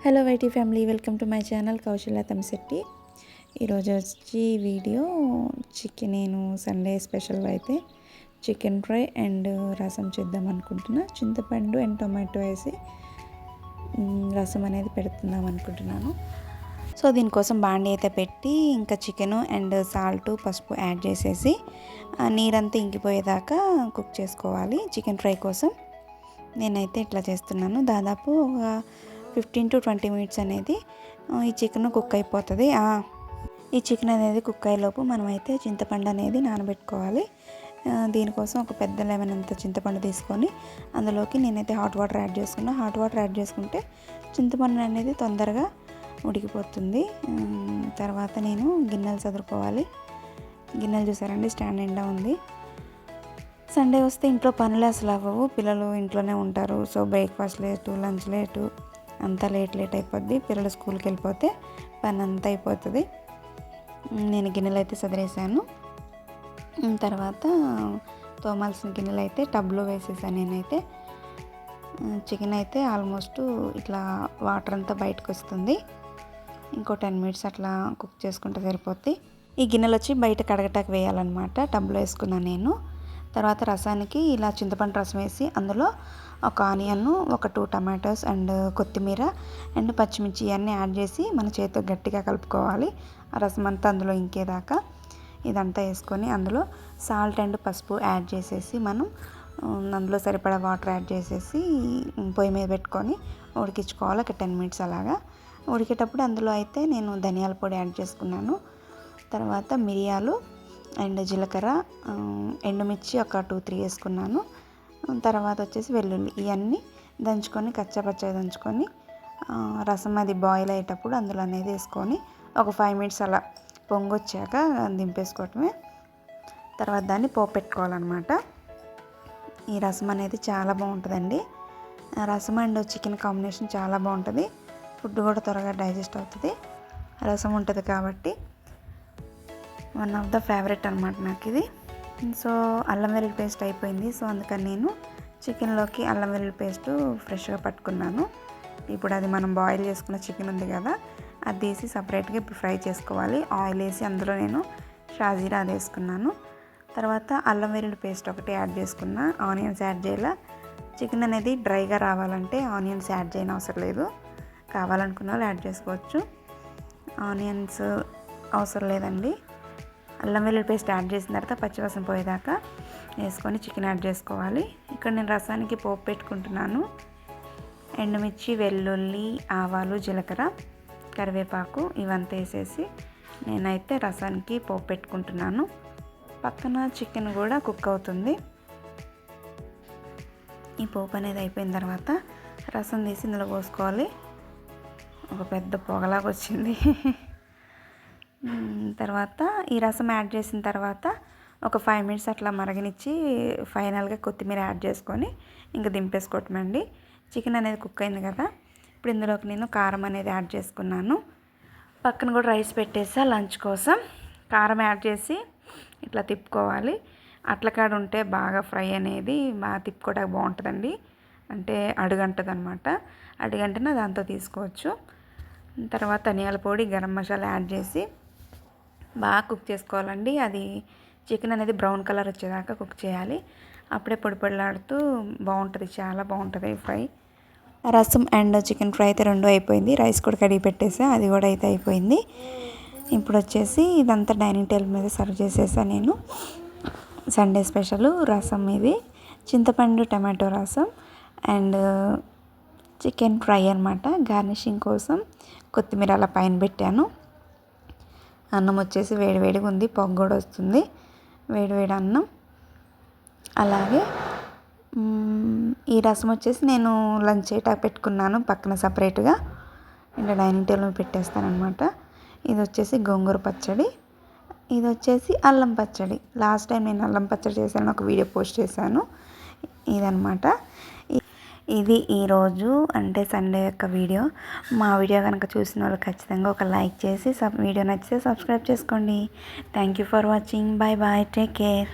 Hello YT family, welcome to my channel Kaushalya Tammisetti. ఈరోజు వచ్చి video నేను సండే స్పెషల్ అయితే చికెన్ ఫ్రై అండ్ రసం చేద్దాం అనుకుంటున్నా. చింతపండు అండ్ టొమాటో వేసి రసం అనేది పెడుతుందాం అనుకుంటున్నాను. సో దీనికోసం బాండి అయితే పెట్టి ఇంకా చికెను అండ్ సాల్ట్ పసుపు యాడ్ చేసేసి నీరంతా ఇంకిపోయేదాకా కుక్ చేసుకోవాలి. చికెన్ ఫ్రై కోసం నేనైతే ఇట్లా చేస్తున్నాను. దాదాపు 15 to 20 మినిట్స్ అనేది ఈ చికెన్ కుక్ అయిపోతుంది. ఈ చికెన్ అనేది కుక్ అయ్యేలోపు మనమైతే చింతపండు అనేది నానబెట్టుకోవాలి. దీనికోసం ఒక పెద్ద లెమన్ అంత చింతపండు తీసుకొని అందులోకి నేనైతే హాట్ వాటర్ యాడ్ చేసుకున్నా. హాట్ వాటర్ యాడ్ చేసుకుంటే చింతపండు అనేది తొందరగా ఉడికిపోతుంది. తర్వాత నేను గిన్నెలు చదువుకోవాలి. గిన్నెలు చూసారండి, స్టాండ్ నిండా ఉంది. సండే వస్తే ఇంట్లో పనులే అసలు అవ్వవు. పిల్లలు ఇంట్లోనే ఉంటారు. So breakfast late, lunch late, అంతా లేట్ అయిపోద్ది. పిల్లలు స్కూల్కి వెళ్ళిపోతే పని అంతా అయిపోతుంది. నేను గిన్నెలు అయితే సదిరేసాను. తర్వాత తోమాల్సిన గిన్నెలు అయితే టబ్లో వేసేసాను. నేనైతే చికెన్ అయితే ఆల్మోస్ట్ ఇట్లా వాటర్ అంతా బయటకు వస్తుంది. ఇంకో 10 మినిట్స్ అట్లా కుక్ చేసుకుంటే సరిపోద్ది. ఈ గిన్నెలు వచ్చి బయట కడగటానికి వేయాలన్నమాట. టబ్లో వేసుకున్నాను నేను. తర్వాత రసానికి ఇలా చింతపండు రసం వేసి అందులో ఒక ఆనియన్, ఒక 2 టమాటోస్ అండ్ కొత్తిమీర అండ్ పచ్చిమిర్చి అన్నీ యాడ్ చేసి మన చేతితో గట్టిగా కలుపుకోవాలి. ఆ రసం అంతా అందులో ఇంకేదాకా ఇదంతా వేసుకొని అందులో సాల్ట్ అండ్ పసుపు యాడ్ చేసేసి మనం అందులో సరిపడా వాటర్ యాడ్ చేసేసి పొయ్యి మీద పెట్టుకొని ఉడికించుకోవాలి. ఒక 10 మినిట్స్ అలాగా. ఉడికేటప్పుడు అందులో అయితే నేను ధనియాల పొడి యాడ్ చేసుకున్నాను. తర్వాత మిరియాలు అండ్ జీలకర్ర, ఎండుమిర్చి ఒక 2-3 వేసుకున్నాను. తర్వాత వచ్చేసి వెల్లుల్లి, ఇవన్నీ దంచుకొని కచ్చాపచ్చగా దంచుకొని రసం అది బాయిల్ అయ్యేటప్పుడు అందులో అనేది వేసుకొని ఒక 5 మినిట్స్ అలా పొంగొచ్చాక దింపేసుకోవటమే. తర్వాత దాన్ని పోపు పెట్టుకోవాలన్నమాట. ఈ రసం అనేది చాలా బాగుంటుందండి. రసం అండ్ చికెన్ కాంబినేషన్ చాలా బాగుంటుంది. ఫుడ్ కూడా త్వరగా డైజెస్ట్ అవుతుంది. రసం ఉంటుంది కాబట్టి వన్ ఆఫ్ ద ఫేవరెట్ అనమాట నాకు ఇది. సో అల్లం వెల్లుల్లి పేస్ట్ అయిపోయింది. సో అందుకని నేను చికెన్లోకి అల్లం వెల్లుల్లి పేస్ట్ ఫ్రెష్గా పట్టుకున్నాను. ఇప్పుడు అది మనం బాయిల్ చేసుకున్న చికెన్ ఉంది కదా, అది తీసి సపరేట్గా ఇప్పుడు ఫ్రై చేసుకోవాలి. ఆయిల్ వేసి అందులో నేను షాజీరా అది వేసుకున్నాను. తర్వాత అల్లం వెల్లుల్లి పేస్ట్ ఒకటి యాడ్ చేసుకున్నా. ఆనియన్స్ యాడ్ చేయాల. చికెన్ అనేది డ్రైగా రావాలంటే ఆనియన్స్ యాడ్ చేయని అవసరం లేదు. కావాలనుకున్న వాళ్ళు యాడ్ చేసుకోవచ్చు. ఆనియన్స్ అవసరం లేదండి. అల్లం వెల్లుల్లి పేస్ట్ యాడ్ చేసిన తర్వాత పచ్చివాసన పోయేదాకా వేసుకొని చికెన్ యాడ్ చేసుకోవాలి. ఇక్కడ నేను రసానికి పోపు పెట్టుకుంటున్నాను. ఎండుమిర్చి, వెల్లుల్లి, ఆవాలు, జీలకర్ర, కరివేపాకు ఇవంతా వేసేసి నేనైతే రసానికి పోపు పెట్టుకుంటున్నాను. పక్కన చికెన్ కూడా కుక్ అవుతుంది. ఈ పోపు అనేది అయిపోయిన తర్వాత రసం తీసి ఇందులో పోసుకోవాలి. ఒక పెద్ద పొగలాగా వచ్చింది. తర్వాత ఈ రసం యాడ్ చేసిన తర్వాత ఒక 5 మినిట్స్ అట్లా మరగనిచ్చి ఫైనల్గా కొత్తిమీర యాడ్ చేసుకొని ఇంకా దింపేసుకోవటమండి. చికెన్ అనేది కుక్ అయింది కదా, ఇప్పుడు ఇందులోకి నేను కారం అనేది యాడ్ చేసుకున్నాను. పక్కన కూడా రైస్ పెట్టేసా లంచ్ కోసం. కారం యాడ్ చేసి ఇట్లా తిప్పుకోవాలి. అట్లకాడ ఉంటే బాగా ఫ్రై అనేది బాగా తిప్పుకోవడానికి బాగుంటుందండి. అంటే అడుగంటది అనమాట. అడుగంటేనే దాంతో తీసుకోవచ్చు. తర్వాత ధనియాల పొడి, గరం మసాలా యాడ్ చేసి బాగా కుక్ చేసుకోవాలండి. అది చికెన్ అనేది బ్రౌన్ కలర్ వచ్చేదాకా కుక్ చేయాలి. అప్పుడే పొడి పొడిలాడుతూ బాగుంటుంది, చాలా బాగుంటుంది ఫ్రై. రసం అండ్ చికెన్ ఫ్రై అయితే 2 అయిపోయింది. రైస్ కూడా కడిగి పెట్టేసా, అది కూడా అయితే అయిపోయింది. ఇప్పుడు వచ్చేసి ఇదంతా డైనింగ్ టేబుల్ మీద సర్వ్ చేసేసా నేను. సండే స్పెషల్ రసం ఇది, చింతపండు టమాటో రసం అండ్ చికెన్ ఫ్రై అనమాట. గార్నిషింగ్ కోసం కొత్తిమీర అలా పైన పెట్టాను. అన్నం వచ్చేసి వేడివేడిగా ఉంది, పొగ కూడా వస్తుంది. వేడివేడి అన్నం. అలాగే ఈ రసం వచ్చేసి నేను లంచ్ చేయటానికి పెట్టుకున్నాను పక్కన సపరేట్గా. ఇంకా డైనింగ్ టేబుల్ మీద పెట్టేస్తానమాట. ఇది వచ్చేసి గోంగూర పచ్చడి, ఇది వచ్చేసి అల్లం పచ్చడి. లాస్ట్ టైం నేను అల్లం పచ్చడి చేశాను, ఒక వీడియో పోస్ట్ చేశాను. ఇదనమాట. ఇది ఈరోజు అంటే సండే యొక్క వీడియో. మా వీడియో కనుక చూసిన వాళ్ళు ఖచ్చితంగా ఒక లైక్ చేసి వీడియో నచ్చితే సబ్స్క్రైబ్ చేసుకోండి. Thank you for watching. Bye bye, take care.